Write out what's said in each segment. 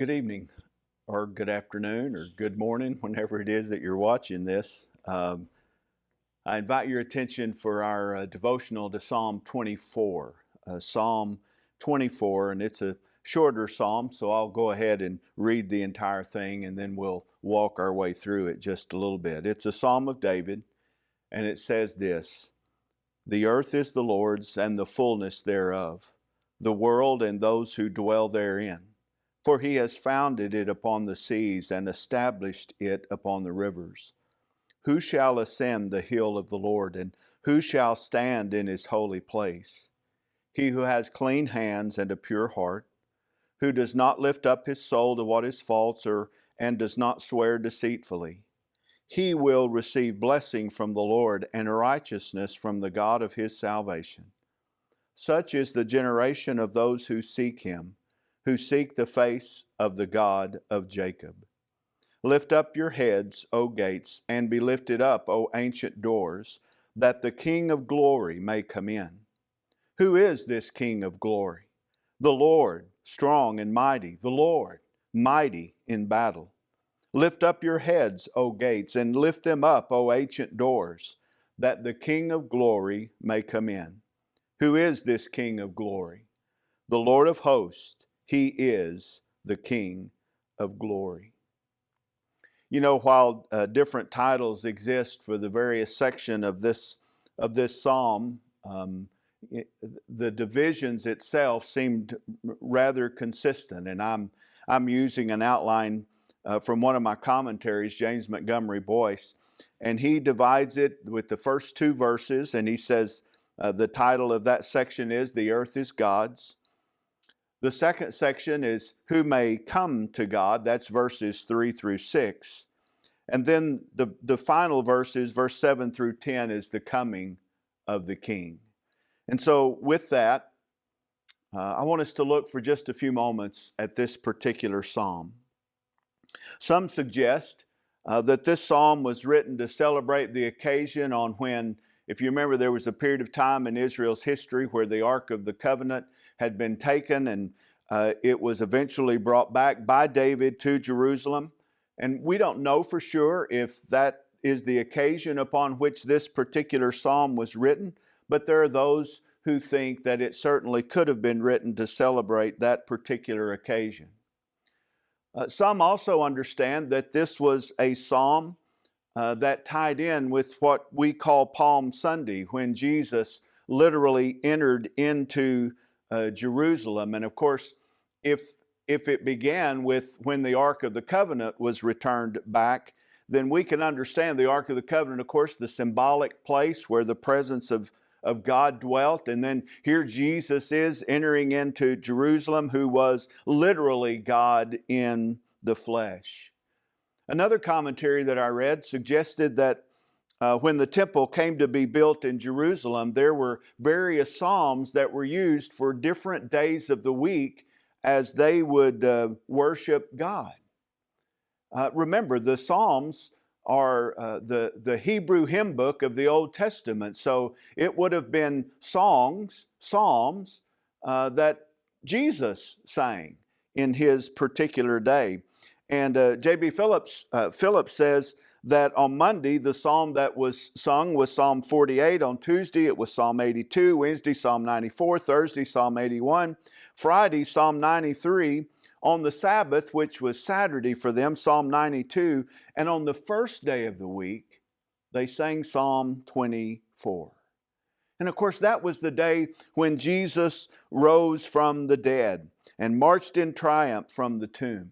Good evening, or good afternoon, or good morning, whenever it is that you're watching this. I invite your attention for our devotional to Psalm 24. Psalm 24, and it's a shorter psalm, so I'll go ahead and read the entire thing and then we'll walk our way through it just a little bit. It's a psalm of David, and it says this: "The earth is the Lord's and the fullness thereof, the world and those who dwell therein. For he has founded it upon the seas and established it upon the rivers. Who shall ascend the hill of the Lord, and who shall stand in his holy place? He who has clean hands and a pure heart, who does not lift up his soul to what is false, and does not swear deceitfully. He will receive blessing from the Lord and righteousness from the God of his salvation. Such is the generation of those who seek him, who seek the face of the God of Jacob. Lift up your heads, O gates, and be lifted up, O ancient doors, that the King of glory may come in. Who is this King of glory? The Lord, strong and mighty, the Lord, mighty in battle. Lift up your heads, O gates, and lift them up, O ancient doors, that the King of glory may come in. Who is this King of glory? The Lord of hosts. He is the King of glory." You know, while different titles exist for the various section of this psalm, the divisions itself seemed rather consistent. And I'm using an outline from one of my commentaries, James Montgomery Boyce, and he divides it with the first two verses, and he says the title of that section is "The Earth is God's." The second section is "Who may come to God?" That's verses 3 through 6. And then the final verses, verse 7 through 10, is the coming of the King. And so with that, I want us to look for just a few moments at this particular psalm. Some suggest that this psalm was written to celebrate the occasion on when, if you remember, there was a period of time in Israel's history where the Ark of the Covenant had been taken, and it was eventually brought back by David to Jerusalem. And we don't know for sure if that is the occasion upon which this particular psalm was written, but there are those who think that it certainly could have been written to celebrate that particular occasion. Some also understand that this was a psalm that tied in with what we call Palm Sunday, when Jesus literally entered into Jerusalem. And of course, if it began with when the Ark of the Covenant was returned back, then we can understand the Ark of the Covenant, of course, the symbolic place where the presence of God dwelt. And then here Jesus is entering into Jerusalem, who was literally God in the flesh. Another commentary that I read suggested that when the temple came to be built in Jerusalem, there were various psalms that were used for different days of the week as they would worship God. Remember, the Psalms are the Hebrew hymn book of the Old Testament, so it would have been psalms that Jesus sang in his particular day. And J.B. Phillips says that on Monday, the psalm that was sung was Psalm 48. On Tuesday, it was Psalm 82. Wednesday, Psalm 94. Thursday, Psalm 81. Friday, Psalm 93. On the Sabbath, which was Saturday for them, Psalm 92. And on the first day of the week, they sang Psalm 24. And of course, that was the day when Jesus rose from the dead and marched in triumph from the tomb.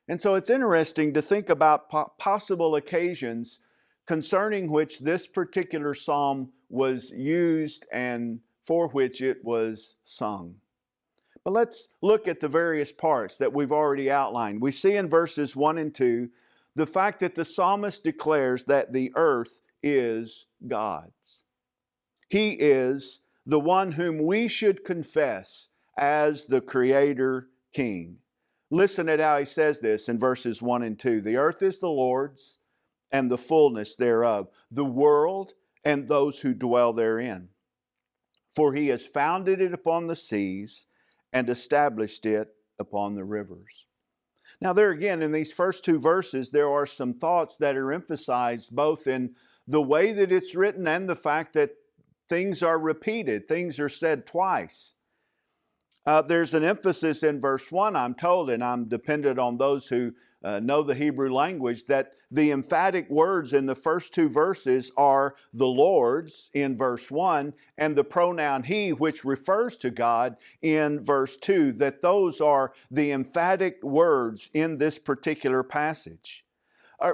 And so it's interesting to think about possible occasions concerning which this particular psalm was used and for which it was sung. But let's look at the various parts that we've already outlined. We see in verses 1 and 2 the fact that the psalmist declares that the earth is God's. He is the one whom we should confess as the Creator King. Listen at how he says this in verses 1 and 2. "The earth is the Lord's, and the fullness thereof, the world and those who dwell therein. For he has founded it upon the seas and established it upon the rivers." Now there again, in these first two verses, there are some thoughts that are emphasized both in the way that it's written and the fact that things are repeated, things are said twice. There's an emphasis in verse 1, I'm told, and I'm dependent on those who know the Hebrew language, that the emphatic words in the first two verses are the Lord's in verse 1 and the pronoun He, which refers to God, in verse 2, that those are the emphatic words in this particular passage.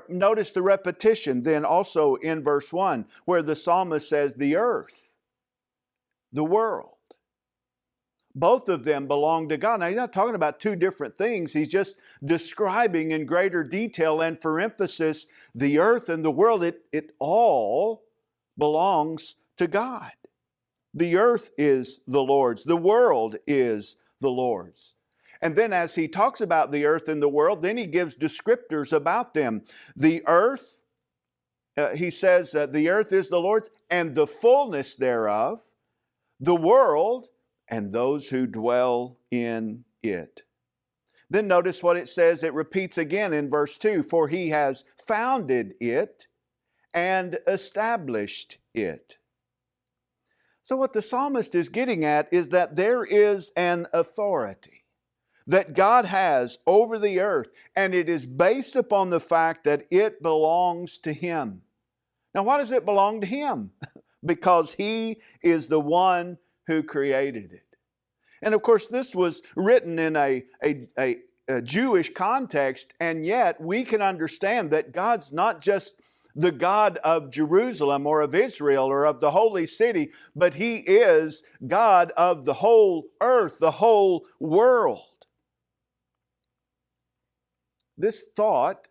Notice the repetition then also in verse 1, where the psalmist says the earth, the world. Both of them belong to God. Now, he's not talking about two different things. He's just describing in greater detail and for emphasis the earth and the world. It all belongs to God. The earth is the Lord's. The world is the Lord's. And then as he talks about the earth and the world, then he gives descriptors about them. The earth, he says, the earth is the Lord's and the fullness thereof. The world and those who dwell in it. Then notice what it says. It repeats again in verse 2. For He has founded it and established it. So what the psalmist is getting at is that there is an authority that God has over the earth, and it is based upon the fact that it belongs to Him. Now why does it belong to Him? Because He is the one who created it. And of course, this was written in a Jewish context, and yet we can understand that God's not just the God of Jerusalem or of Israel or of the holy city, but He is God of the whole earth, the whole world. This thought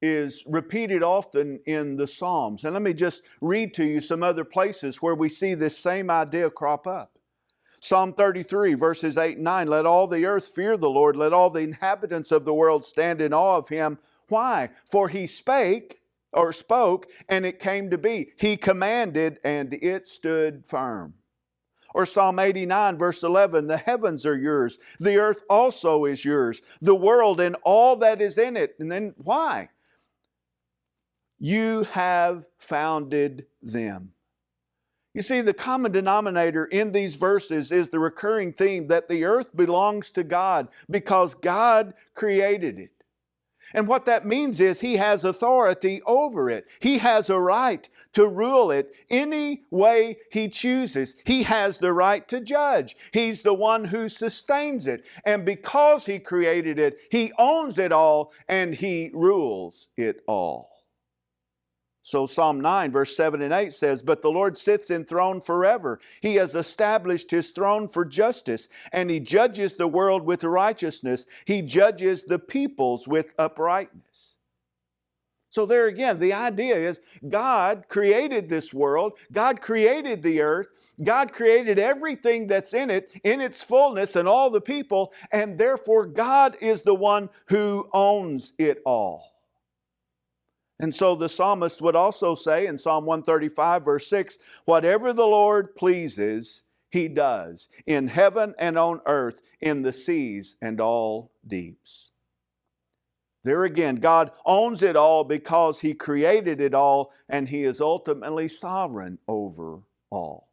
is repeated often in the Psalms. And let me just read to you some other places where we see this same idea crop up. Psalm 33, verses 8 and 9, let all the earth fear the Lord, let all the inhabitants of the world stand in awe of Him. Why? For He spoke, and it came to be. He commanded, and it stood firm. Or Psalm 89, verse 11, the heavens are yours, the earth also is yours, the world and all that is in it. And then why? You have founded them. You see, the common denominator in these verses is the recurring theme that the earth belongs to God because God created it. And what that means is He has authority over it. He has a right to rule it any way He chooses. He has the right to judge. He's the one who sustains it. And because He created it, He owns it all and He rules it all. So Psalm 9, verse 7 and 8 says, but the Lord sits enthroned forever. He has established His throne for justice, and He judges the world with righteousness. He judges the peoples with uprightness. So there again, the idea is God created this world. God created the earth. God created everything that's in it, in its fullness, and all the people, and therefore God is the one who owns it all. And so the psalmist would also say in Psalm 135, verse 6, whatever the Lord pleases, He does, in heaven and on earth, in the seas and all deeps. There again, God owns it all because He created it all, and He is ultimately sovereign over all.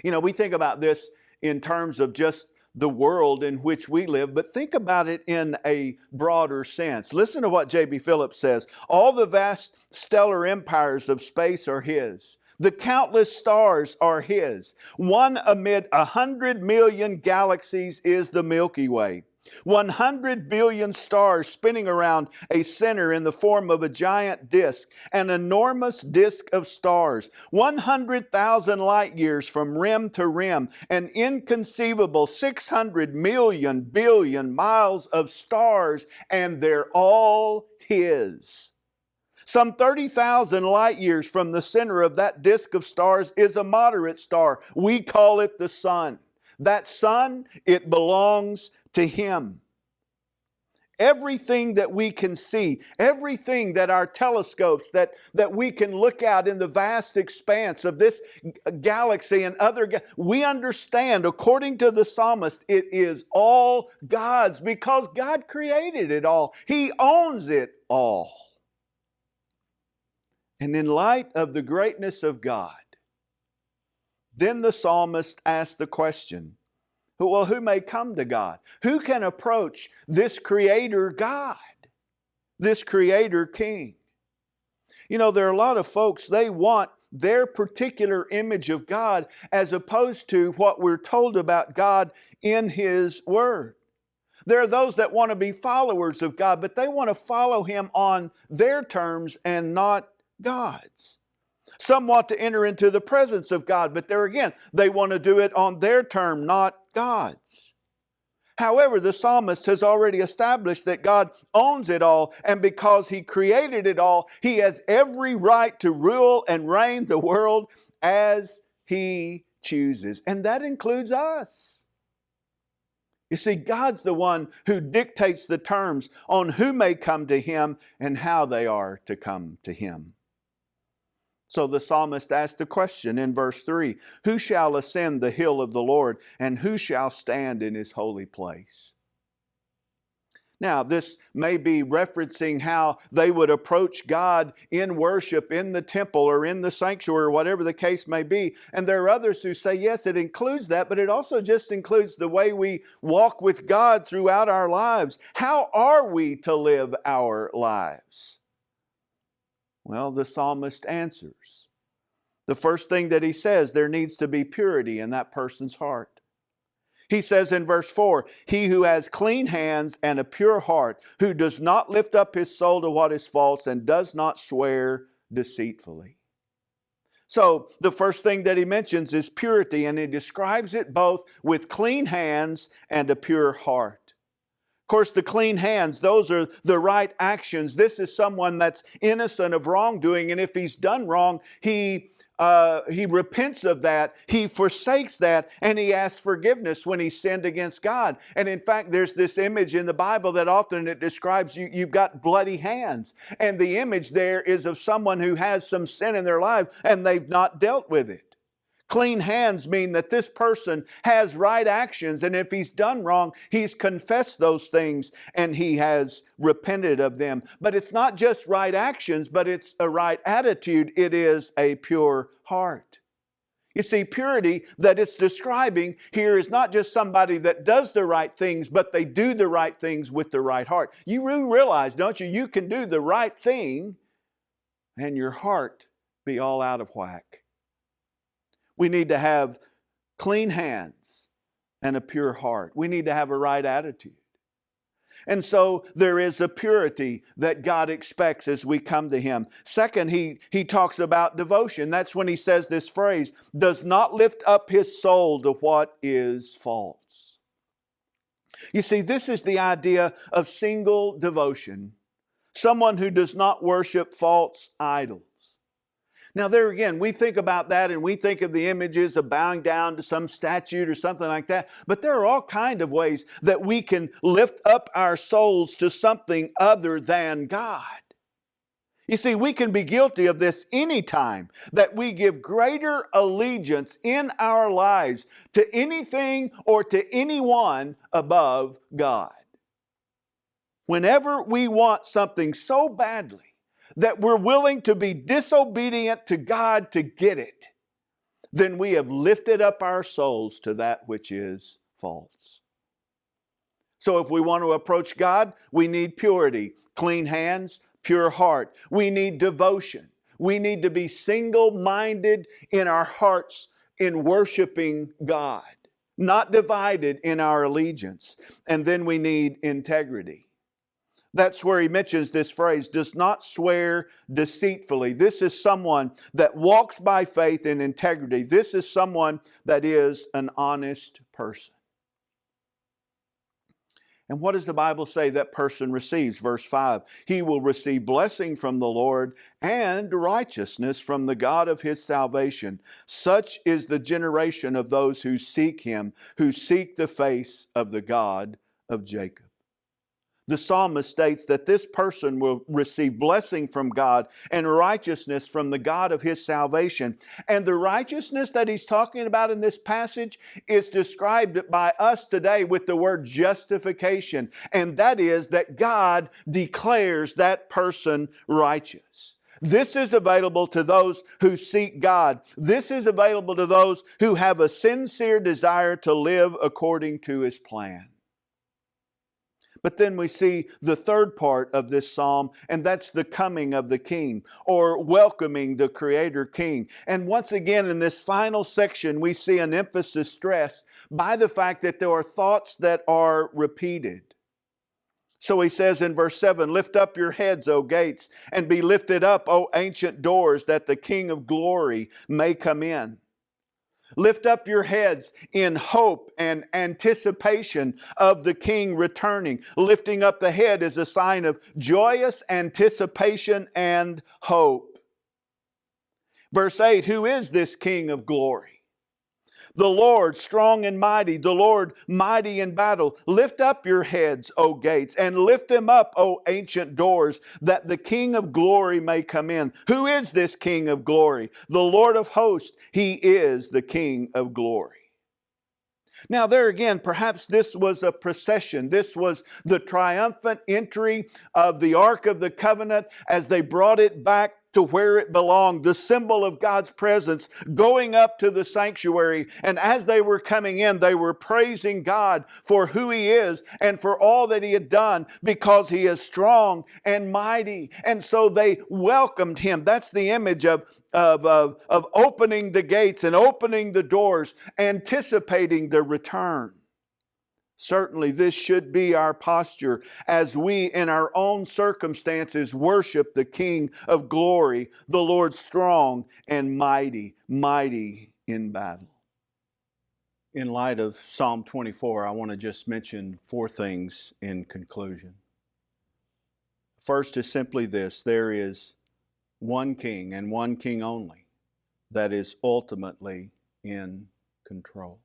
You know, we think about this in terms of just the world in which we live, but think about it in a broader sense. Listen to what J.B. Phillips says. All the vast stellar empires of space are His. The countless stars are His. One amid 100 million galaxies is the Milky Way. 100 billion stars spinning around a center in the form of a giant disk, an enormous disk of stars, 100,000 light years from rim to rim, an inconceivable 600 million billion miles of stars, and they're all His. Some 30,000 light years from the center of that disk of stars is a moderate star. We call it the sun. That sun, it belongs to Him. Everything that we can see, everything that our telescopes, that we can look out in the vast expanse of this galaxy and we understand, according to the psalmist, it is all God's because God created it all. He owns it all. And in light of the greatness of God, then the psalmist asked the question, well, who may come to God? Who can approach this Creator God, this Creator King? You know, there are a lot of folks, they want their particular image of God as opposed to what we're told about God in His Word. There are those that want to be followers of God, but they want to follow Him on their terms and not God's. Some want to enter into the presence of God, but there again, they want to do it on their term, not God's. However, the psalmist has already established that God owns it all, and because He created it all, He has every right to rule and reign the world as He chooses. And that includes us. You see, God's the one who dictates the terms on who may come to Him and how they are to come to Him. So the psalmist asked the question in verse 3, who shall ascend the hill of the Lord, and who shall stand in His holy place? Now, this may be referencing how they would approach God in worship in the temple or in the sanctuary, or whatever the case may be. And there are others who say, yes, it includes that, but it also just includes the way we walk with God throughout our lives. How are we to live our lives? Well, the psalmist answers. The first thing that he says, there needs to be purity in that person's heart. He says in verse 4, he who has clean hands and a pure heart, who does not lift up his soul to what is false and does not swear deceitfully. So the first thing that he mentions is purity, and he describes it both with clean hands and a pure heart. Of course, the clean hands, those are the right actions. This is someone that's innocent of wrongdoing, and if he's done wrong, he repents of that, he forsakes that, and he asks forgiveness when he sinned against God. And in fact, there's this image in the Bible that often it describes you've got bloody hands. And the image there is of someone who has some sin in their life and they've not dealt with it. Clean hands mean that this person has right actions, and if he's done wrong, he's confessed those things and he has repented of them. But it's not just right actions, but it's a right attitude. It is a pure heart. You see, purity that it's describing here is not just somebody that does the right things, but they do the right things with the right heart. You really realize, don't you, you can do the right thing and your heart be all out of whack. We need to have clean hands and a pure heart. We need to have a right attitude. And so there is a purity that God expects as we come to Him. Second, he talks about devotion. That's when he says this phrase, does not lift up his soul to what is false. You see, this is the idea of single devotion. Someone who does not worship false idols. Now there again, we think about that and we think of the images of bowing down to some statue or something like that. But there are all kinds of ways that we can lift up our souls to something other than God. You see, we can be guilty of this anytime that we give greater allegiance in our lives to anything or to anyone above God. Whenever we want something so badly that we're willing to be disobedient to God to get it, then we have lifted up our souls to that which is false. So if we want to approach God, we need purity, clean hands, pure heart. We need devotion. We need to be single-minded in our hearts in worshiping God, not divided in our allegiance. And then we need integrity. That's where he mentions this phrase, does not swear deceitfully. This is someone that walks by faith in integrity. This is someone that is an honest person. And what does the Bible say that person receives? Verse 5, he will receive blessing from the Lord and righteousness from the God of his salvation. Such is the generation of those who seek Him, who seek the face of the God of Jacob. The psalmist states that this person will receive blessing from God and righteousness from the God of his salvation. And the righteousness that he's talking about in this passage is described by us today with the word justification. And that is that God declares that person righteous. This is available to those who seek God. This is available to those who have a sincere desire to live according to His plan. But then we see the third part of this psalm, and that's the coming of the King, or welcoming the Creator King. And once again, in this final section, we see an emphasis stressed by the fact that there are thoughts that are repeated. So he says in verse 7, "Lift up your heads, O gates, and be lifted up, O ancient doors, that the King of glory may come in." Lift up your heads in hope and anticipation of the King returning. Lifting up the head is a sign of joyous anticipation and hope. Verse 8, who is this King of glory? The Lord strong and mighty, the Lord mighty in battle. Lift up your heads, O gates, and lift them up, O ancient doors, that the King of glory may come in. Who is this King of glory? The Lord of hosts. He is the King of glory. Now there again, perhaps this was a procession. This was the triumphant entry of the Ark of the Covenant as they brought it back to where it belonged, the symbol of God's presence going up to the sanctuary. And as they were coming in, they were praising God for who He is and for all that He had done, because He is strong and mighty. And so they welcomed Him. That's the image of opening the gates and opening the doors, anticipating the return. Certainly this should be our posture as we in our own circumstances worship the King of glory, the Lord strong and mighty, mighty in battle. In light of Psalm 24, I want to just mention 4 things in conclusion. First is simply this: there is one King and one King only that is ultimately in control.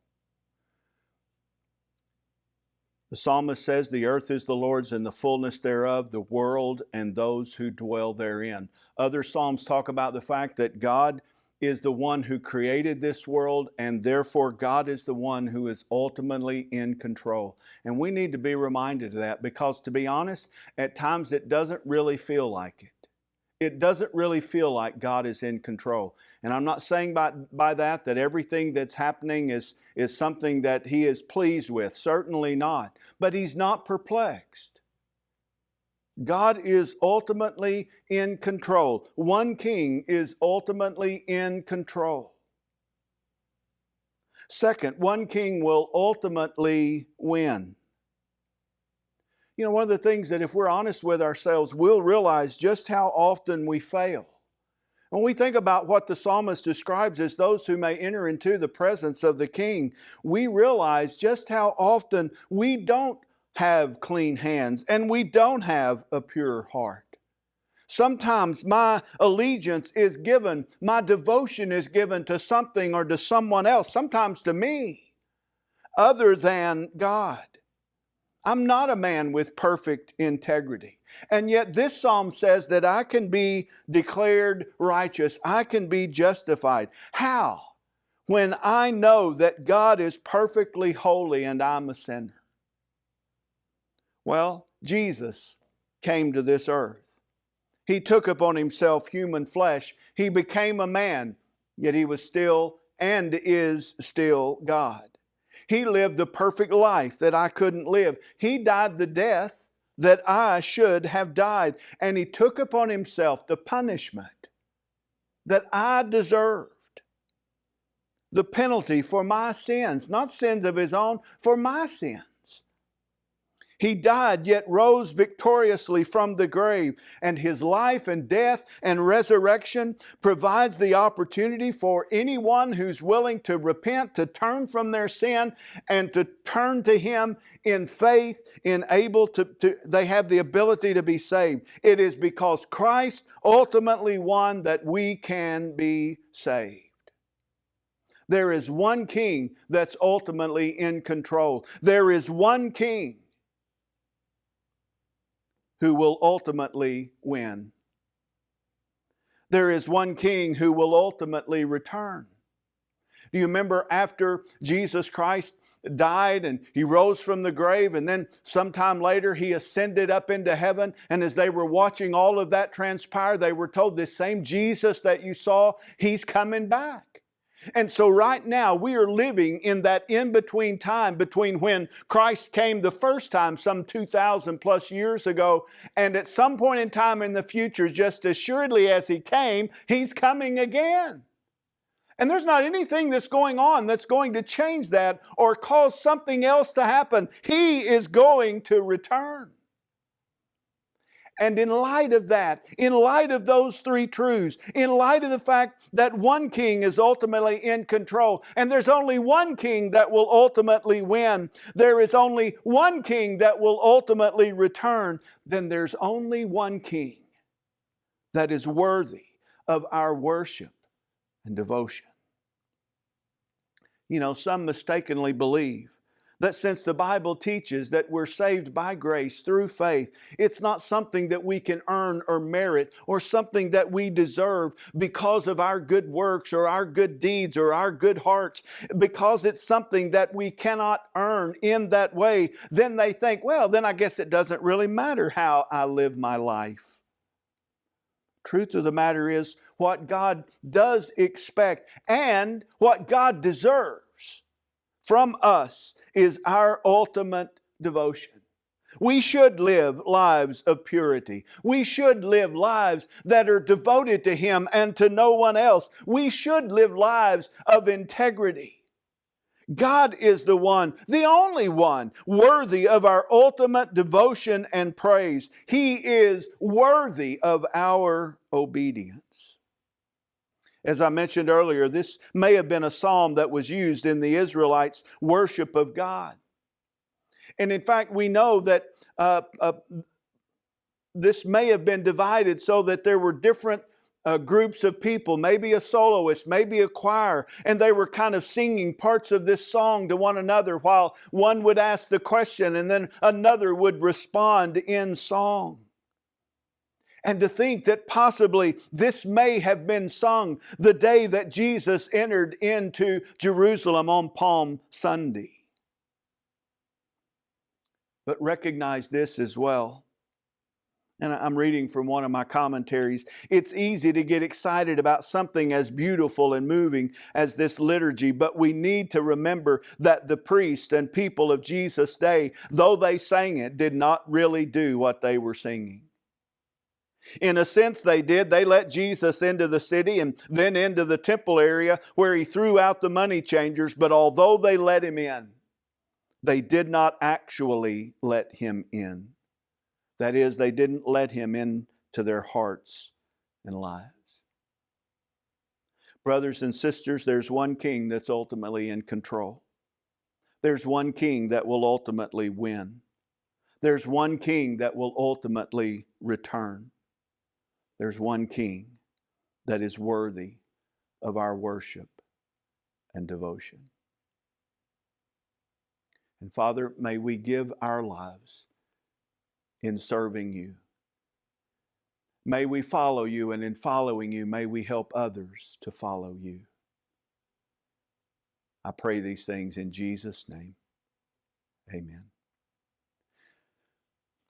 The psalmist says, "The earth is the Lord's and the fullness thereof, the world and those who dwell therein." Other psalms talk about the fact that God is the one who created this world, and therefore God is the one who is ultimately in control. And we need to be reminded of that, because to be honest, at times it doesn't really feel like it. It doesn't really feel like God is in control. And I'm not saying by that everything that's happening is something that He is pleased with. Certainly not. But He's not perplexed. God is ultimately in control. One King is ultimately in control. Second, one King will ultimately win. You know, one of the things that if we're honest with ourselves, we'll realize just how often we fail. When we think about what the psalmist describes as those who may enter into the presence of the King, we realize just how often we don't have clean hands and we don't have a pure heart. Sometimes my allegiance is given, my devotion is given to something or to someone else, sometimes to me, other than God. I'm not a man with perfect integrity. And yet this psalm says that I can be declared righteous. I can be justified. How? When I know that God is perfectly holy and I'm a sinner. Well, Jesus came to this earth. He took upon Himself human flesh. He became a man, yet He was still and is still God. He lived the perfect life that I couldn't live. He died the death that I should have died. And He took upon Himself the punishment that I deserved. The penalty for my sins, not sins of His own, for my sins. He died, yet rose victoriously from the grave. And His life and death and resurrection provides the opportunity for anyone who's willing to repent, to turn from their sin, and to turn to Him in faith, they have the ability to be saved. It is because Christ ultimately won that we can be saved. There is one King that's ultimately in control. There is one King who will ultimately win. There is one king who will ultimately return. Do you remember after Jesus Christ died and He rose from the grave, and then sometime later He ascended up into heaven, and as they were watching all of that transpire, they were told, this same Jesus that you saw, He's coming back. And so right now we are living in that in-between time between when Christ came the first time some 2,000 plus years ago, and at some point in time in the future, just as assuredly as He came, He's coming again. And there's not anything that's going on that's going to change that or cause something else to happen. He is going to return. And in light of that, in light of those three truths, in light of the fact that one king is ultimately in control, and there's only one king that will ultimately win, there is only one king that will ultimately return, then there's only one king that is worthy of our worship and devotion. You know, some mistakenly believe that since the Bible teaches that we're saved by grace through faith, it's not something that we can earn or merit or something that we deserve because of our good works or our good deeds or our good hearts, because it's something that we cannot earn in that way. Then they think, well, then I guess it doesn't really matter how I live my life. Truth of the matter is, what God does expect and what God deserves from us is our ultimate devotion. We should live lives of purity. We should live lives that are devoted to Him and to no one else. We should live lives of integrity. God is the one, the only one, worthy of our ultimate devotion and praise. He is worthy of our obedience. As I mentioned earlier, this may have been a psalm that was used in the Israelites' worship of God. And in fact, we know that this may have been divided so that there were different groups of people, maybe a soloist, maybe a choir, and they were kind of singing parts of this song to one another while one would ask the question and then another would respond in song. And to think that possibly this may have been sung the day that Jesus entered into Jerusalem on Palm Sunday. But recognize this as well. And I'm reading from one of my commentaries. It's easy to get excited about something as beautiful and moving as this liturgy, but we need to remember that the priests and people of Jesus' day, though they sang it, did not really do what they were singing. In a sense they did. They let Jesus into the city and then into the temple area where He threw out the money changers, but although they let Him in, they did not actually let Him in. That is, they didn't let Him into their hearts and lives. Brothers and sisters, there's one king that's ultimately in control. There's one king that will ultimately win. There's one king that will ultimately return. There's one king that is worthy of our worship and devotion. And Father, may we give our lives in serving You. May we follow You, and in following You, may we help others to follow You. I pray these things in Jesus' name. Amen.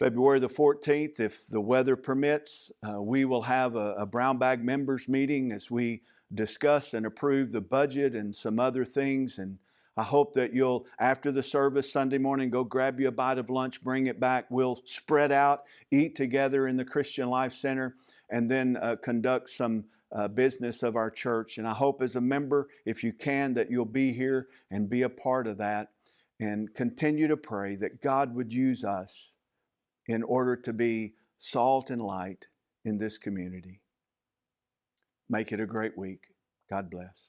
February the 14th, if the weather permits, we will have a Brown Bag members meeting as we discuss and approve the budget and some other things. And I hope that you'll, after the service Sunday morning, go grab you a bite of lunch, bring it back. We'll spread out, eat together in the Christian Life Center, and then conduct some business of our church. And I hope as a member, if you can, that you'll be here and be a part of that and continue to pray that God would use us in order to be salt and light in this community. Make it a great week. God bless.